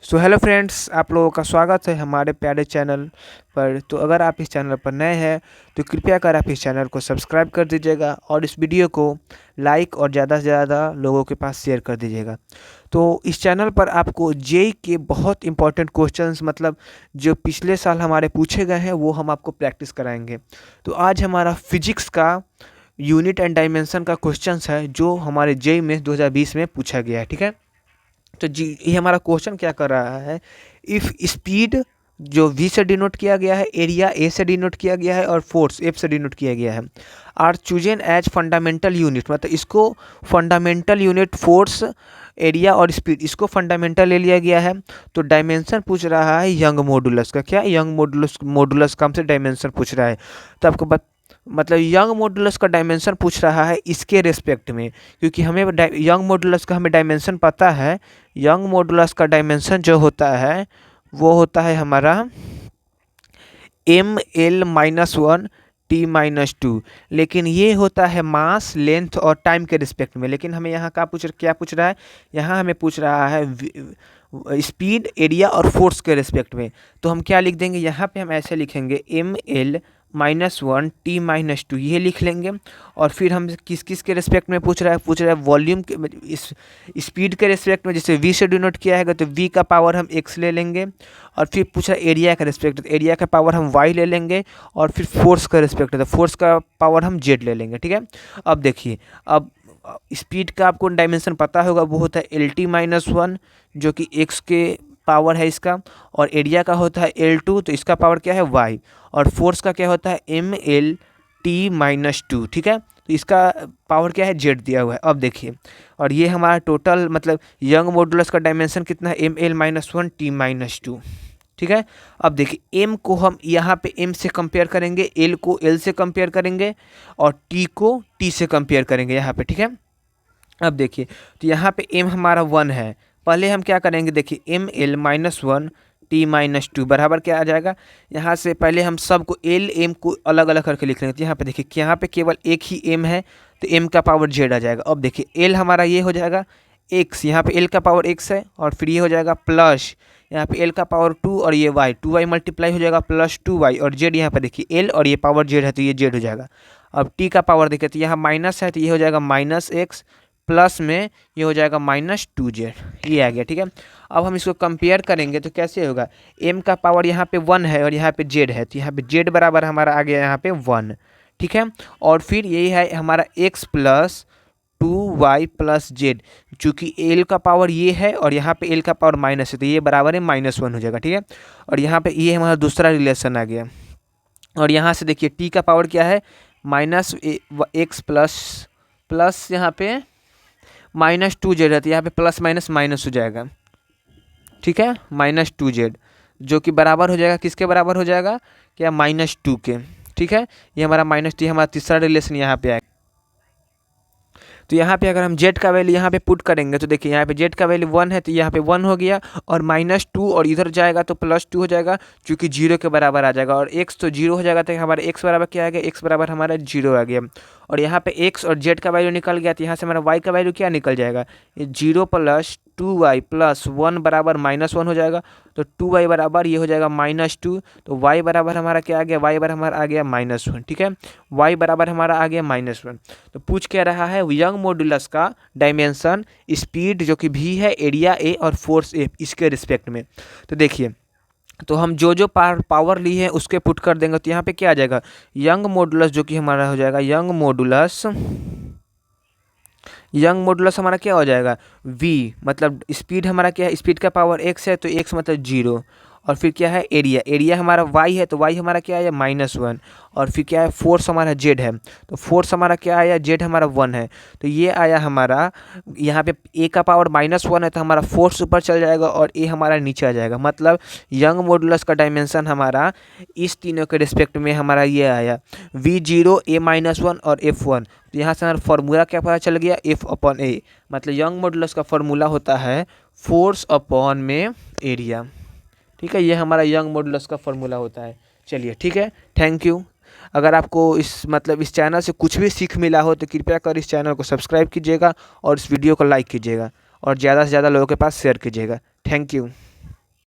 So hello friends, आप लोगों का स्वागत है हमारे प्यारे चैनल पर। तो अगर आप इस चैनल पर नए हैं तो कृपया कर आप इस चैनल को सब्सक्राइब कर दीजिएगा और इस वीडियो को लाइक और ज़्यादा से ज़्यादा लोगों के पास शेयर कर दीजिएगा। तो इस चैनल पर आपको जेईई के बहुत इंपॉर्टेंट क्वेश्चंस मतलब जो पिछले साल हमारे पूछे गए हैं वो हम आपको प्रैक्टिस कराएंगे। तो आज हमारा फिजिक्स का यूनिट एंड डायमेंशन का क्वेश्चंस है जो हमारे जेईई में 2020 में पूछा गया है। ठीक है, तो जी ये हमारा क्वेश्चन क्या कर रहा है, इफ़ स्पीड जो v से डिनोट किया गया है, एरिया a से डिनोट किया गया है और फोर्स f से डिनोट किया गया है, are chosen as fundamental unit, मतलब इसको फंडामेंटल यूनिट फोर्स एरिया और स्पीड इसको फंडामेंटल ले लिया गया है। तो डायमेंशन पूछ रहा है यंग मॉडुलस का, क्या यंग मॉडुलस का हमसे डायमेंशन पूछ रहा है। तो आपको मतलब यंग मॉडुलस का डायमेंशन पूछ रहा है इसके रेस्पेक्ट में, क्योंकि हमें यंग मॉडुलस का हमें डायमेंशन पता है। यंग मॉडुलस का डायमेंशन जो होता है वो होता है हमारा ml-1 t-2, लेकिन ये होता है मास, लेंथ और टाइम के रिस्पेक्ट में। लेकिन हमें यहाँ क्या पूछ रहा है, यहाँ हमें पूछ रहा है स्पीड, एरिया और फोर्स के रिस्पेक्ट में। तो हम क्या लिख देंगे, यहाँ पे हम ऐसे लिखेंगे ml-1 t-2, ये लिख लेंगे। और फिर हम किस किस के रिस्पेक्ट में पूछ रहा है वॉल्यूम के, इस स्पीड के रिस्पेक्ट में। जैसे v से डिनोट किया है तो v का पावर हम x ले लेंगे। और फिर पूछ रहा है एरिया का रिस्पेक्ट, तो एरिया का पावर हम y ले लेंगे। और फिर फोर्स का रिस्पेक्ट है तो फोर्स का पावर हम z ले लेंगे। ठीक है, अब देखिए, अब स्पीड का आपको डायमेंशन पता होगा, वो होता है LT-1 जो कि x के पावर है इसका। और एरिया का होता है L2 तो इसका पावर क्या है y। और फोर्स का क्या होता है mlt-2। ठीक है, तो इसका पावर क्या है z दिया हुआ है। अब देखिए, और ये हमारा टोटल मतलब यंग मॉडुलस का डायमेंशन कितना है, ml-1 t-2। ठीक है, अब देखिए m को हम यहाँ पे m से कंपेयर करेंगे, l को l से कंपेयर करेंगे और t को t से कंपेयर करेंगे यहाँ पे। ठीक है, अब देखिए, तो यहाँ पे m हमारा 1 है। पहले हम क्या करेंगे, देखिए ml-1 t-2 बराबर क्या आ जाएगा। यहाँ से पहले हम सबको l m को अलग अलग करके लिख लेंगे। तो यहाँ पे देखिए कि यहाँ पे केवल एक ही m है तो m का पावर z आ जाएगा। अब देखिए l हमारा ये हो जाएगा x, यहाँ पे l का पावर x है। और फिर ये हो जाएगा प्लस यहाँ पे l का पावर 2 और ये y, 2y मल्टीप्लाई हो जाएगा प्लस 2y। और z यहाँ पे देखिए l और ये पावर z है तो ये z हो जाएगा। अब t का पावर देखिए तो यहाँ माइनस है तो ये हो जाएगा -x, प्लस में ये हो जाएगा -2z, ये आ गया। ठीक है, अब हम इसको कंपेयर करेंगे तो कैसे होगा, m का पावर यहाँ पे 1 है और यहाँ पे z है तो यहाँ पे z बराबर हमारा आ गया यहाँ पे 1। ठीक है, और फिर यही है हमारा x plus 2y plus z, चूँकि l का पावर ये है और यहाँ पे l का पावर माइनस है तो ये बराबर है -1 हो जाएगा। ठीक है, और यहाँ पे ये हमारा दूसरा रिलेशन आ गया। और यहाँ से देखिए t का पावर क्या है, -x प्लस यहाँ पे -2z है तो यहाँ पे प्लस माइनस माइनस हो जाएगा। ठीक है, -2z जो कि बराबर हो जाएगा, किसके बराबर हो जाएगा, क्या -2 के। ठीक है, ये हमारा -t हमारा तीसरा रिलेशन यहाँ पे आएगा। तो यहाँ पे अगर हम z का वैल्यू यहाँ पे पुट करेंगे तो देखिए यहाँ पे z का वैल्यू 1 है तो यहाँ पे 1 हो गया और -2 और इधर जाएगा तो +2 हो जाएगा, क्योंकि 0 के बराबर आ जाएगा। और x तो 0 हो जाएगा तो हमारा x बराबर क्या आ गया, x बराबर हमारा 0 आ गया। और यहाँ पे x और z का वैल्यू निकल गया तो यहाँ से हमारा y का वैल्यू क्या निकल जाएगा, ये 0 + 2y + 1 बराबर -1 हो जाएगा। तो 2y बराबर ये हो जाएगा -2, तो y बराबर हमारा क्या आ गया, y बराबर हमारा आ गया -1। ठीक है, y बराबर हमारा आ गया -1। तो पूछ क्या रहा है यंग मॉडुलस का डायमेंशन, स्पीड जो कि v है, एरिया a और फोर्स f इसके रिस्पेक्ट में। तो देखिए, तो हम जो पावर ली है उसके पुट कर देंगे तो यहाँ पे क्या आ जाएगा, यंग मॉडुलस जो कि हमारा हो जाएगा यंग मॉडुलस हमारा क्या हो जाएगा v, मतलब स्पीड हमारा क्या है, स्पीड का पावर x है तो x मतलब 0। और फिर क्या है एरिया हमारा y है तो y हमारा क्या है -1। और फिर क्या है फोर्स हमारा z है तो फोर्स हमारा क्या आया, z हमारा 1 है तो ये आया हमारा। यहाँ पे a का पावर -1 है तो हमारा फोर्स ऊपर चल जाएगा और a हमारा नीचे आ जाएगा। मतलब यंग मॉडुलस का डायमेंशन हमारा इस तीनों के रिस्पेक्ट में हमारा ये आया v0, a-1 और f1। तो यहाँ से हमारा फॉर्मूला क्या पता चल गया, F/A, मतलब यंग मॉडुलस का फॉर्मूला होता है फोर्स अपॉन में एरिया। ठीक है, ये हमारा यंग मॉडुलस का फॉर्मूला होता है। चलिए ठीक है, थैंक यू। अगर आपको इस चैनल से कुछ भी सीख मिला हो तो कृपया कर इस चैनल को सब्सक्राइब कीजिएगा और इस वीडियो को लाइक कीजिएगा और ज़्यादा से ज़्यादा लोगों के पास शेयर कीजिएगा। Thank you.